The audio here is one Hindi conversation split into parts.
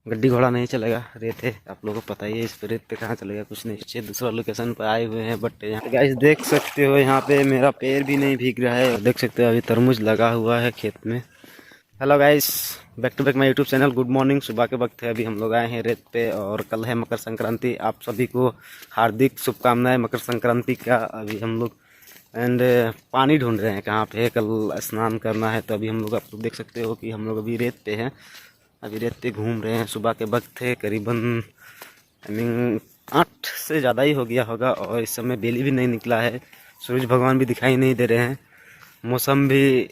गड्डी घोड़ा नहीं चलेगा, रेत है, आप लोगों को पता ही है। इस पे रेत पे कहाँ चलेगा, कुछ नहीं। अच्छे दूसरा लोकेशन पर आए हुए हैं, बट यहाँ गाइस देख सकते हो यहाँ पे मेरा पैर भी नहीं भीग रहा है। देख सकते हो अभी तरबूज लगा हुआ है खेत में। Hello guys, back to back my YouTube channel. Good morning, सुबह के वक्त है। अभी हम लोग आए हैं रेत पे और कल है मकर संक्रांति। आप सभी को हार्दिक शुभकामनाएं मकर संक्रांति का। अभी हम लोग पानी ढूंढ रहे हैं कहाँ पे है, कल स्नान करना है। तो अभी हम लोग, आप लोग देख सकते हो कि हम लोग अभी रेत पे हैं। अभी रेत पे घूम रहे हैं। सुबह के वक्त है, करीबन 8 से ज़्यादा ही हो गया होगा और इस समय बेली भी नहीं निकला है। सूरज भगवान भी दिखाई नहीं दे रहे हैं। मौसम भी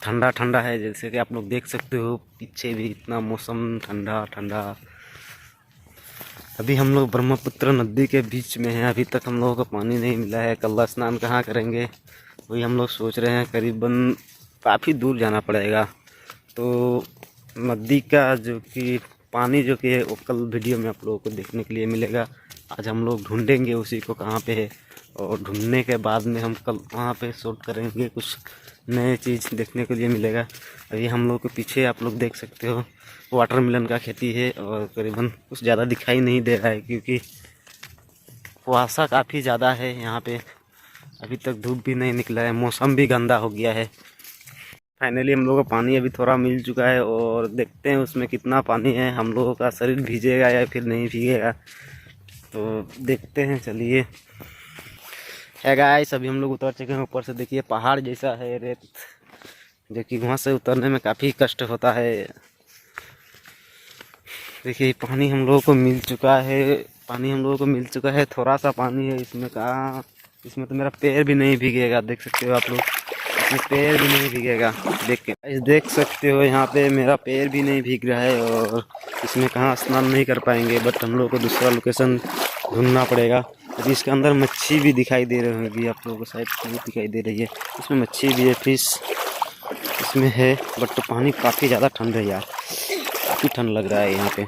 ठंडा ठंडा है, जैसे कि आप लोग देख सकते हो पीछे भी इतना मौसम ठंडा ठंडा। अभी हम लोग ब्रह्मपुत्र नदी के बीच में हैं। अभी तक हम लोगों को पानी नहीं मिला है। कल स्नान कहाँ करेंगे वही हम लोग सोच रहे हैं। करीबन काफ़ी दूर जाना पड़ेगा। तो नदी का जो कि पानी जो कि है वो कल वीडियो में आप लोगों को देखने के लिए मिलेगा। आज हम लोग ढूंढेंगे उसी को कहाँ पे है, और ढूंढने के बाद में हम कल वहाँ पे शूट करेंगे। कुछ नए चीज़ देखने के लिए मिलेगा। अभी हम लोग के पीछे आप लोग देख सकते हो वाटरमेलन का खेती है, और करीबन कुछ ज़्यादा दिखाई नहीं दे रहा है क्योंकि कुहासा काफ़ी ज़्यादा है यहाँ पे। अभी तक धूप भी नहीं निकला है, मौसम भी गंदा हो गया है। फाइनली हम लोगों को पानी अभी थोड़ा मिल चुका है और देखते हैं उसमें कितना पानी है। हम लोगों का शरीर भीगेगा या फिर नहीं भीगेगा, तो देखते हैं। चलिए है गाइस, अभी हम लोग उतर चुके हैं। ऊपर से देखिए पहाड़ जैसा है रेत, जो कि वहाँ से उतरने में काफ़ी कष्ट होता है। देखिए पानी हम लोगों को मिल चुका है। पानी हम लोगों को मिल चुका है, थोड़ा सा पानी है इसमें। कहाँ, इसमें तो मेरा पैर भी नहीं भीगेगा। देख सकते हो आप लोग, इसमें पैर भी नहीं भीगेगा। देख सकते हो यहाँ पे मेरा पैर भी नहीं भीग रहा है और इसमें कहाँ स्नान नहीं कर पाएंगे। बट हम लोग को दूसरा लोकेशन ढूंढना पड़ेगा। अभी इसके अंदर मच्छी भी दिखाई दे रही होगी आप लोगों को, शायद दिखाई दे रही है। इसमें मच्छी भी है, फिश इसमें है। बट तो पानी काफ़ी ज़्यादा ठंड है यार, काफ़ी ठंड लग रहा है यहाँ पे।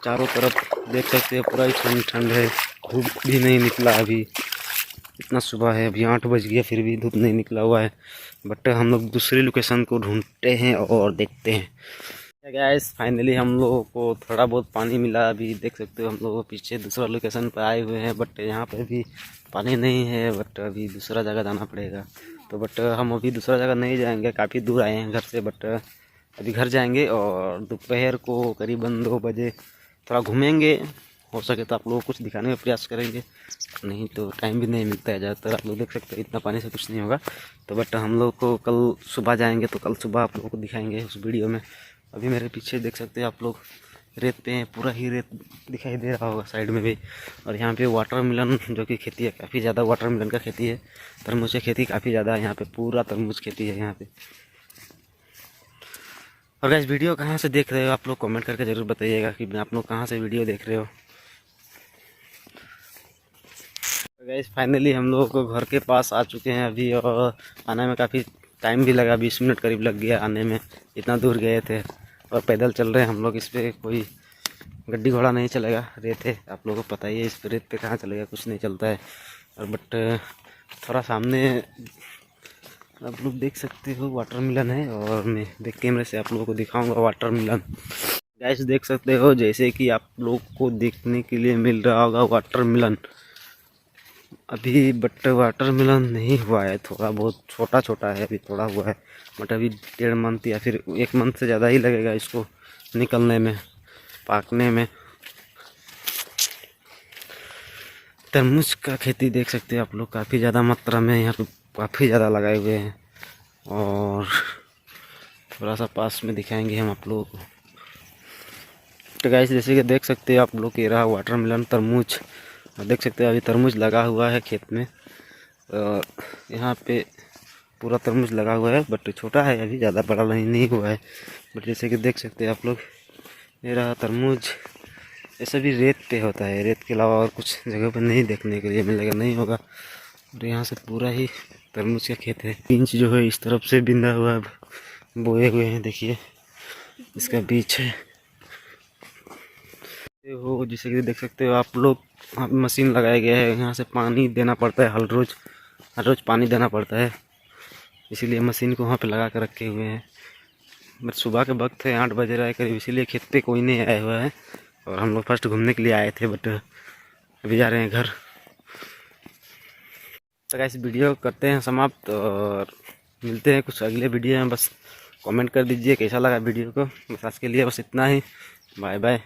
चारों तरफ देख सकते हो पूरा ही ठंड ठंड है। धूप भी नहीं निकला अभी, इतना सुबह है, अभी 8 बज गया फिर भी धूप नहीं निकला हुआ है। बट हम लोग दूसरी लोकेशन को ढूंढते हैं और देखते हैं। गाइस फाइनली हम लोगों को थोड़ा बहुत पानी मिला। अभी देख सकते हो हम लोग पीछे दूसरा लोकेशन पर आए हुए हैं, बट यहाँ पे भी पानी नहीं है। बट अभी दूसरा जगह जाना पड़ेगा। तो बट हम अभी दूसरा जगह नहीं जाएंगे, काफ़ी दूर आए हैं घर से। बट अभी घर जाएंगे और दोपहर को करीबन 2 बजे थोड़ा घूमेंगे। हो सके तो आप लोगों को कुछ दिखाने का प्रयास करेंगे, नहीं तो टाइम भी नहीं मिलता है ज़्यादातर। आप लोग देख सकते हैं इतना पानी से कुछ नहीं होगा। तो बट हम लोग को कल सुबह जाएंगे, तो कल सुबह आप लोगों को दिखाएंगे उस वीडियो में। अभी मेरे पीछे देख सकते हैं आप लोग रेत पे हैं, पूरा ही रेत दिखाई दे रहा होगा साइड में भी। और यहाँ पे वाटरमेलन जो कि खेती है, काफ़ी ज़्यादा वाटरमेलन का खेती है। तरबूज की खेती काफ़ी ज़्यादा है यहाँ पे, पूरा तरबूज खेती है यहाँ पे। और गाइस वीडियो कहाँ से देख रहे हो आप लोग कमेंट करके ज़रूर बताइएगा कि आप लोग कहाँ से वीडियो देख रहे हो। गाइस फाइनली हम लोगों को घर के पास आ चुके हैं अभी, और आने में काफ़ी टाइम भी लगा, 20 मिनट करीब लग गया आने में। इतना दूर गए थे और पैदल चल रहे हैं हम लोग। इस पर कोई गड्डी घोड़ा नहीं चलेगा, रेत है, आप लोगों को पता ही है। इस पर रेत पे कहाँ चलेगा, कुछ नहीं चलता है। और बट थोड़ा सामने आप लोग देख सकते हो वाटरमेलन है, और मैं बैक कैमरे से आप लोगों को दिखाऊंगा वाटरमेलन। गाइस देख सकते हो जैसे कि आप लोग को देखने के लिए मिल रहा होगा वाटरमेलन अभी। बट वाटरमेलन नहीं हुआ है, थोड़ा बहुत छोटा छोटा है, अभी थोड़ा हुआ है। बट अभी 1.5 मंथ या फिर 1 मंथ से ज़्यादा ही लगेगा इसको निकलने में, पाकने में। तरबूज का खेती देख सकते हैं आप लोग, काफ़ी ज़्यादा मात्रा में यहाँ पे काफ़ी ज़्यादा लगाए हुए हैं। और थोड़ा सा पास में दिखाएंगे हम आप लोगों को। तो गाइस जैसे कि देख सकते हैं आप लोग, ये रहा वाटरमेलन तरबूज। देख सकते हैं अभी तरबूज लगा हुआ है खेत में। यहाँ पे पूरा तरबूज लगा हुआ है, बट छोटा है अभी, ज़्यादा बड़ा नहीं हुआ है। बट जैसे कि देख सकते हैं आप लोग, ये रहा तरबूज। ये सभी रेत पे होता है, रेत के अलावा और कुछ जगह पर नहीं देखने के लिए मिलेगा, नहीं होगा। और यहाँ से पूरा ही तरबूज का खेत है। इंच जो है इस तरफ से बिंदा हुआ है, बोए हुए हैं। देखिए इसका बीच है वो, जैसे कि देख सकते हो आप लोग, वहाँ पे मशीन लगाया गया है। यहाँ से पानी देना पड़ता है हर रोज़ पानी देना पड़ता है, इसीलिए मशीन को वहाँ पे लगा कर रखे हुए हैं। बट सुबह के वक्त है, 8 बज रहा है करीब, इसीलिए खेत पे कोई नहीं आया हुआ है। और हम लोग फर्स्ट घूमने के लिए आए थे, बट अभी जा रहे हैं घर। तो गाइस वीडियो करते हैं समाप्त और मिलते हैं कुछ अगले वीडियो में। बस कमेंट कर दीजिए कैसा लगा वीडियो को। बस आज के लिए बस इतना ही। Bye bye.